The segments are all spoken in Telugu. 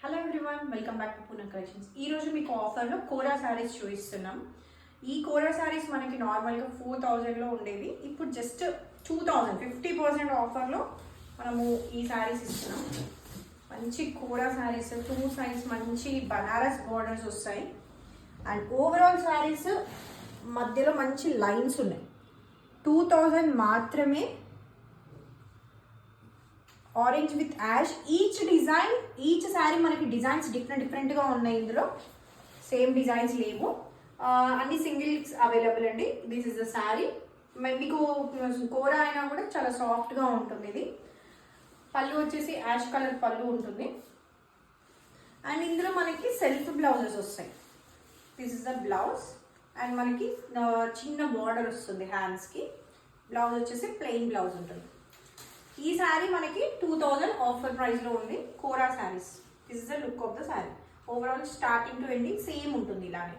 Hello everyone, welcome back to Poonam collections. ఈ రోజు మీకు ఆఫర్లో కోరా శారీస్ చూపిస్తున్నాం. ఈ కోరా శారీస్ మనకి నార్మల్గా 4000లో ఉండేవి. ఇప్పుడు జస్ట్ 2000 50% ఆఫర్లో మనము ఈ శారీస్ ఇస్తున్నాం. మంచి కోరా శారీస్, 2 సైడ్స్ మంచి బనారస్ బార్డర్స్ వస్తాయి. అండ్ ఓవరాల్ శారీస్ మధ్యలో మంచి లైన్స్ ఉన్నాయి. 2000 మాత్రమే. Orange with ash, each sari మనకి డిజైన్స్ డిఫరెంట్గా ఉన్నాయి. ఇందులో సేమ్ డిజైన్స్ లేవు, అన్ని సింగిల్స్ అవైలబుల్ అండి. This is the sari. మీకు కోరా అయినా కూడా చాలా సాఫ్ట్గా ఉంటుంది. ఇది పళ్ళు వచ్చేసి యాష్ కలర్ పళ్ళు ఉంటుంది. అండ్ ఇందులో మనకి సెల్ఫ్ బ్లౌజెస్ వస్తాయి. This is the blouse. And మనకి చిన్న బార్డర్ వస్తుంది హ్యాండ్స్కి. బ్లౌజ్ వచ్చేసి ప్లెయిన్ బ్లౌజ్ ఉంటుంది. ఈ శారీ మనకి 2000 ఆఫర్ ప్రైస్లో ఉంది. Kora saris. This is the look of the sari. Overall starting to ending same ఉంటుంది ఇలానే.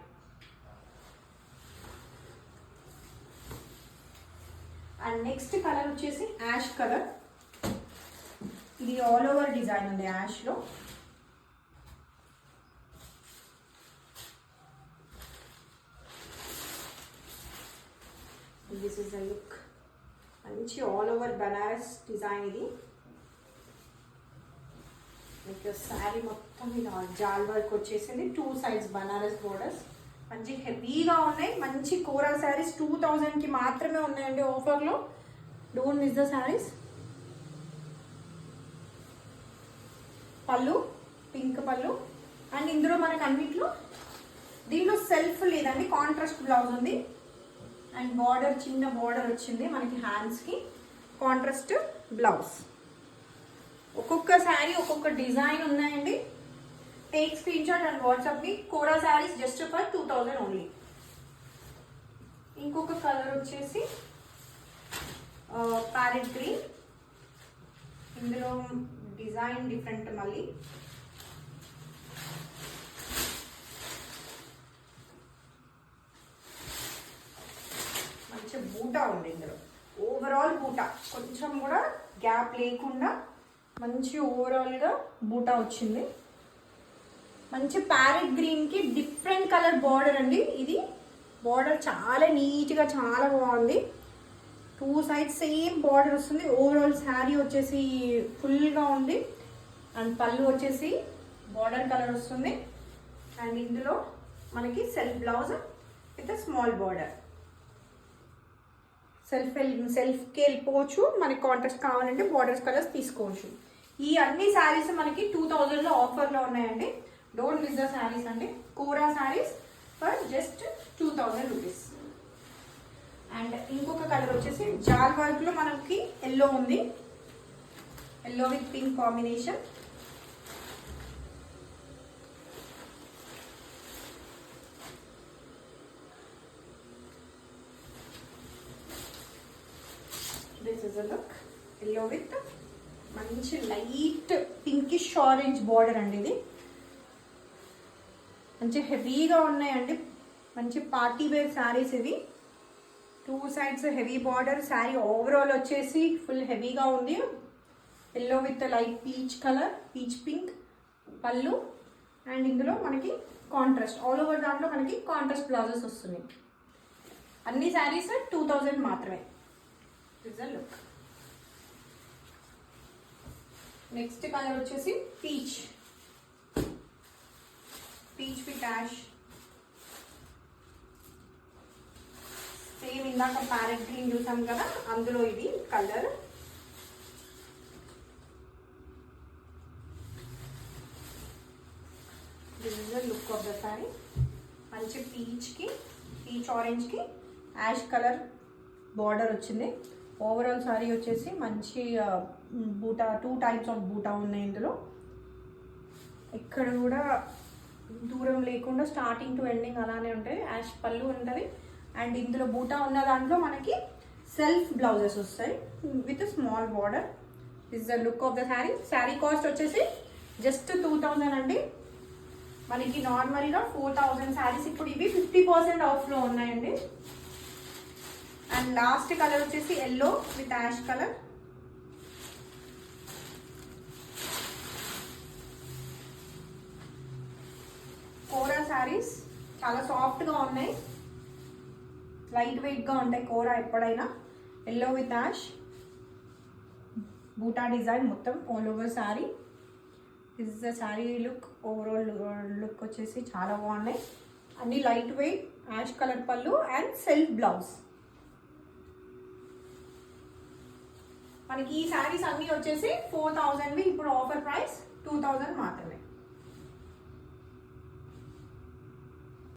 అండ్ నెక్స్ట్ కలర్ వచ్చేసి యాష్ కలర్. ఇది ఆల్ ఓవర్ డిజైన్ ఉంది యాష్లో. This is the look. మంచి ఆల్ ఓవర్ బనారస్ డిజైన్. ఇది మీకు శారీ మొత్తం ఇలా జాల్ వర్క్ వచ్చేసింది. 2 సైడ్స్ బనారస్ బోర్డర్స్ మంచి హెవీగా ఉన్నాయి. మంచి కోరా శారీస్ 2000కి మాత్రమే ఉన్నాయండి ఆఫర్లో. Don't miss the saris. పళ్ళు పింక్ పళ్ళు. అండ్ ఇందులో మనకు అన్నిట్లో దీనిలో సెల్ఫ్ లేదండి, కాంట్రాస్ట్ బ్లౌజ్ ఉంది. అండ్ బార్డర్ చిన్న బార్డర్ వచ్చింది మనకి హ్యాండ్స్కి. Contrast blouse. ఒక్కొక్క శారీ ఒక్కొక్క డిజైన్ ఉన్నాయండి. Take screenshot and WhatsApp మీ. Kora saris just for 2000 only. ఇంకొక కలర్ వచ్చేసి ప్యారెట్ గ్రీన్. ఇందులో డిజైన్ డిఫరెంట్ మళ్ళీ. మంచి బూటా ఉంది ఇందులో. ఓవరాల్ బూటా, కొంచెం కూడా గ్యాప్ లేకుండా మంచి ఓవరాల్గా బూటా వచ్చింది. మంచి ప్యారెట్ గ్రీన్కి డిఫరెంట్ కలర్ బార్డర్ అండి. ఇది బార్డర్ చాలా నీట్గా చాలా బాగుంది. 2 సైడ్స్ సేమ్ బార్డర్ వస్తుంది. ఓవరాల్ శారీ వచ్చేసి ఫుల్గా ఉంది. అండ్ పళ్ళు వచ్చేసి బార్డర్ కలర్ వస్తుంది. అండ్ ఇందులో మనకి self blouse with small border. సెల్ఫ్కి వెళ్ళిపోవచ్చు. మనకి కాంట్రాస్ట్ కావాలంటే బార్డర్స్ కలర్స్ తీసుకోవచ్చు. ఈ అన్ని శారీస్ మనకి 2000లో ఆఫర్లో ఉన్నాయండి. డోంట్ మిస్ ద శారీస్ అండి. Kora saris for just 2000 rupees. And ఇంకొక కలర్ వచ్చేసి జాల్ వర్క్లో మనకి ఎల్లో ఉంది. Yellow with pink combination. This is a look. Yellow with మంచి లైట్ పింకిష్ ఆరెంజ్ బార్డర్ అండి. ఇది మంచి హెవీగా ఉన్నాయండి. మంచి పార్టీ వేర్ శారీస్ ఇవి. 2 sides heavy border. Sari overall వచ్చేసి ఫుల్ హెవీగా ఉంది. Yellow with light peach colour, peach pink పళ్ళు. అండ్ ఇందులో మనకి కాంట్రాస్ట్ ఆల్ ఓవర్ దాంట్లో మనకి కాంట్రాస్ట్ బ్లౌజెస్ వస్తున్నాయి. అన్ని శారీస్ 2000 మాత్రమే. This is the look. Next colour వచ్చేసి పీచ్ విత్ యాష్. సేమ్ ఇందాక ప్యారెట్ గ్రీన్ చూసాం కదా, అందులో ఇది colour. This is the look of the sari. మంచి పీచ్ ఆరెంజ్కి యాష్ కలర్ బార్డర్ వచ్చింది. ఓవరాల్ శారీ వచ్చేసి మంచి బూటా, 2 టైప్స్ ఆఫ్ బూటా ఉన్నాయి ఇందులో. ఇక్కడ కూడా దూరం లేకుండా స్టార్టింగ్ టు ఎండింగ్ అలానే ఉంటాయి. యాష్ పళ్ళు ఉంటుంది. అండ్ ఇందులో బూటా ఉన్న దాంట్లో మనకి సెల్ఫ్ బ్లౌజెస్ వస్తాయి with small border. This the look of the sari. Sari cost వచ్చేసి జస్ట్ 2000 అండి. మనకి నార్మల్గా 4000 శారీస్ ఇప్పుడు ఇవి 50% ఆఫ్లో ఉన్నాయండి. అండ్ లాస్ట్ కలర్ వచ్చేసి yellow with ash colour. Saris చాలా సాఫ్ట్గా ఉన్నాయి, లైట్ వెయిట్గా ఉంటాయి కూర ఎప్పుడైనా. Yellow with ash buta design మొత్తం all over sari. This is the sari look. Overall look వచ్చేసి చాలా బాగున్నాయి. అన్ని light weight, ash colour pallu and self blouse. మనకి ఈ శారీస్ అన్నీ వచ్చేసి 4000వి, ఇప్పుడు ఆఫర్ ప్రైస్ 2000 మాత్రమే.